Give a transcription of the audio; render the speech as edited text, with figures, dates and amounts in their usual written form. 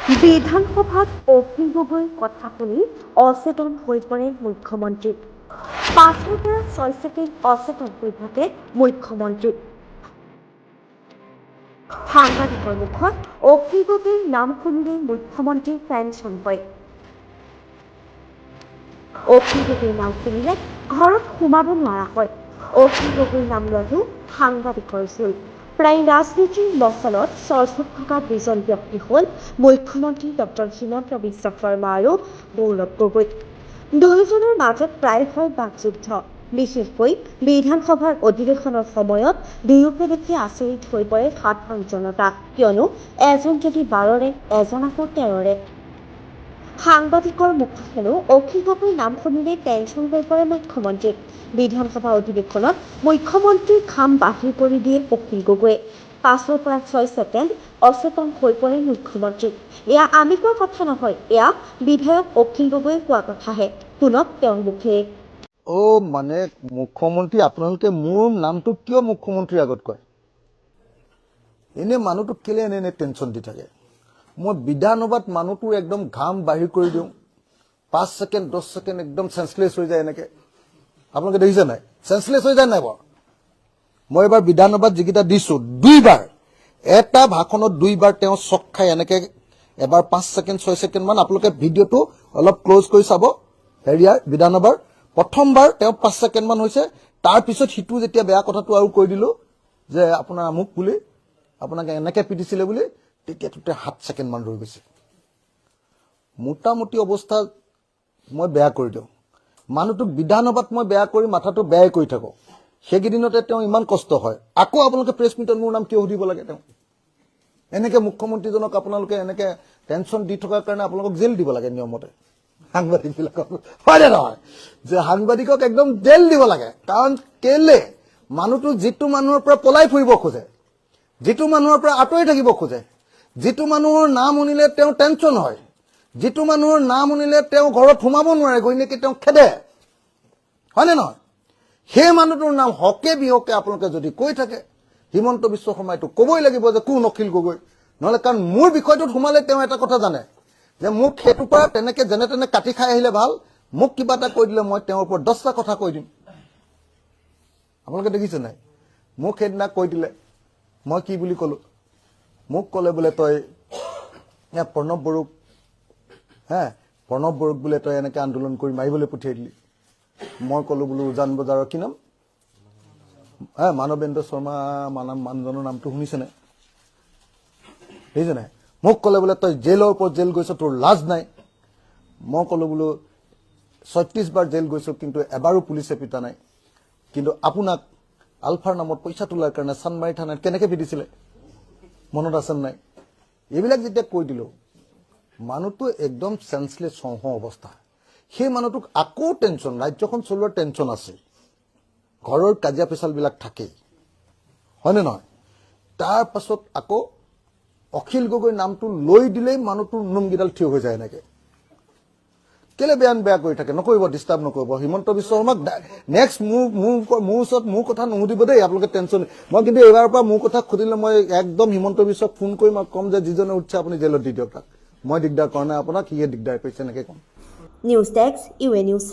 বিধানসভাত অখিল গগৈৰ কথা শুনি অচেতন হৈ পৰে মুখ্যমন্ত্ৰী। 5ৰ পৰা 6 ছেকেণ্ড অচেতন হৈ থাকে মুখ্যমন্ত্ৰী। সাংবাদিকৰ মুখত অখিল গগৈৰ নাম শুনিলেই মুখ্যমন্ত্ৰীৰ টেনচন হয়। অখিল গগৈৰ নাম শুনিলে ঘৰত সোমাব নোৱাৰা হয়। অখিল গগৈৰ নাম লোৱাটো সাংবাদিকৰ জোৰ। প্ৰায় ৰাজনীতিৰ মচলত চৰ্চাত থকা দুজন ব্যক্তি হ'ল মুখ্যমন্ত্ৰী ডক্টৰ হিমন্ত বিশ্ব শৰ্মা আৰু গৌৰৱ গগৈ। দুয়োজনৰ মাজত প্ৰায় হয় বাকযুদ্ধ। বিশেষকৈ বিধানসভাৰ অধিৱেশনৰ সময়ত দুয়োকে দেখি আচৰিত হৈ পৰে সাধাৰণ জনতা, কিয়নো এজন যদি 12ৰে এজন আকৌ 13ৰে। সাংবাদিকৰ মুখত হেনো অখিল গগৈৰ নাম শুনিলে টেনচন হৈ পৰে মুখ্যমন্ত্ৰী। বিধানসভা অধিৱেশনত মুখ্যমন্ত্ৰীৰ ঘাম বাহিৰ কৰি দিয়ে অখিল গগৈয়ে। 5ৰ পৰা 6 ছেকেণ্ড অচেতন হৈ পৰে মুখ্যমন্ত্ৰী। এয়া আমি কোৱা কথা নহয়, এয়া বিধায়ক অখিল গগৈয়ে কোৱা কথাহে। শুনক তেওঁৰ মুখেৰে। মানে মুখ্যমন্ত্ৰী আপোনালোকে মোৰ নামটো কিয় মুখ্যমন্ত্ৰীৰ আগত কয়? এনে মানুহটোক কেলে এনে টেনচন দি থাকে? মই বিধানসভাত মানুহটোৰ একদম ঘাম বাহিৰ কৰি দিওঁ, 5 ছেকেণ্ড 10 ছেকেণ্ড একদম চেন্সলেছ হৈ যায় এনেকে। আপোনালোকে দেখিছে নাই? চেন্সলেছ হৈ যায় নাই বাৰু? মই এবাৰ বিধানসভাত যিকেইটা দিছো, 2বাৰ এটা ভাষণত 2বাৰ তেওঁ চক খাই এনেকে, এবাৰ 5 ছেকেণ্ড 6 ছেকেণ্ড মান। আপোনালোকে ভিডিঅ'টো অলপ ক্লজ কৰি চাব। হেৰিয়াৰ বিধানসভাৰ প্ৰথমবাৰ তেওঁ 5 ছেকেণ্ড মান হৈছে। তাৰ পিছত সিটো যেতিয়া বেয়া কথাটো আৰু কৈ দিলো যে আপোনাৰ আমুক বুলি, আপোনাক এনেকে পিটিছিলে বুলি, তেতিয়াটোতে 7 ছেকেণ্ড মান ৰৈ গৈছে। মোটামুটি অৱস্থা মই বেয়া কৰি দিওঁ। মানুহটোক বিধানসভাত মই বেয়া কৰি মাথাটো বেয়াই কৰি থাকো। সেইকেইদিনতে তেওঁ ইমান কষ্ট হয়, আকৌ আপোনালোকে প্ৰেছ মিটত মোৰ নাম কিয় সুধিব লাগে? তেওঁ এনেকে মুখ্যমন্ত্ৰীজনক আপোনালোকে এনেকে টেনচন দি থকাৰ কাৰণে আপোনালোকক জেল দিব লাগে নিয়মতে। সাংবাদিক বিলাকক হয় নে নহয়? যে সাংবাদিকক একদম জেল দিব লাগে। কাৰণ কেলে মানুহটো যিটো মানুহৰ পৰা পলাই ফুৰিব খোজে, যিটো মানুহৰ পৰা আঁতৰি থাকিব খোজে, যিটো মানুহৰ নাম শুনিলে তেওঁ টেনচন হয়, যিটো মানুহৰ নাম শুনিলে তেওঁ ঘৰত সোমাব নোৱাৰে, গৈ তেওঁ খেদে, হয় নে নহয়? সেই মানুহটোৰ নাম হকে বিহকে আপোনালোকে যদি কৈ থাকে, হিমন্ত বিশ্ব শৰ্মাইটো কবই লাগিব যে কোন অখিল গগৈ। নহলে কাৰণ মোৰ বিষয়টোত সোমালে তেওঁ এটা কথা জানে যে মোক সেইটোৰ পৰা তেনেকে যেনে তেনে কাটি খাই আহিলে ভাল, মোক কিবা এটা কৈ দিলে মই তেওঁৰ ওপৰত 10টা কথা কৈ দিম। আপোনালোকে দেখিছে নাই? মোক সেইদিনা কৈ দিলে, মই কি বুলি কলো? মোক কলে বোলে তই প্ৰণৱ বড়োক, প্ৰণৱ বড়োক বোলে তই এনেকে আন্দোলন কৰি মাৰিবলৈ পঠিয়াই দিলি। মই কলো বোলো উজান বজাৰৰ কি নাম, মানৱেন্দ্ৰ শৰ্মা মানুহজনৰ নামটো শুনিছেনে? বুজিছে নাই? মোক কলে বোলে তই জেলৰ ওপৰত জেল গৈছ, তোৰ লাজ নাই। মই কলো বোলো 36 বাৰ জেল গৈছো, কিন্তু এবাৰো পুলিচে পিটা নাই। কিন্তু আপোনাক আলফাৰ নামত পইচা তোলাৰ কাৰণে চানমাৰী থানাত কেনেকে পিটিছিলে মনত আছে নাই? এইবিলাক যেতিয়া কৈ দিলো, মানুহটো একদম চেন্সলেছ অৱস্থা। সেই মানুহটোক আকৌ টেনচন, ৰাজ্যখন চলোৱাৰ টেনচন আছে, ঘৰৰ কাজিয়া পেচাল বিলাক থাকেই, হয়নে নহয়? তাৰ পাছত আকৌ অখিল গগৈৰ নামটো লৈ দিলেই মানুহটোৰ নোমকেইডাল থিয় হৈ যায় এনেকে। কেলে বেয়া কৰি থাকে? নকৰিব, ডিষ্টাৰ্ব নকৰিব। হিমন্ত বিশ্ব শৰ্মাক নেক্সট মোৰ ওচৰত মোৰ কথা নুসুধিব দেই আপোনালোকে, টেনচন। মই কিন্তু এইবাৰৰ পৰা মোৰ কথা সুধিলে মই একদম হিমন্ত বিশ্বক ফোন কৰি মই কম যে যিজনে উঠছে আপুনি জেলত দি দিয়ক তাক। মই দিগদাৰ কৰা নাই আপোনাক, সিয়ে দিগদাৰ কৰিছে এনেকে কম। News desk, U A news.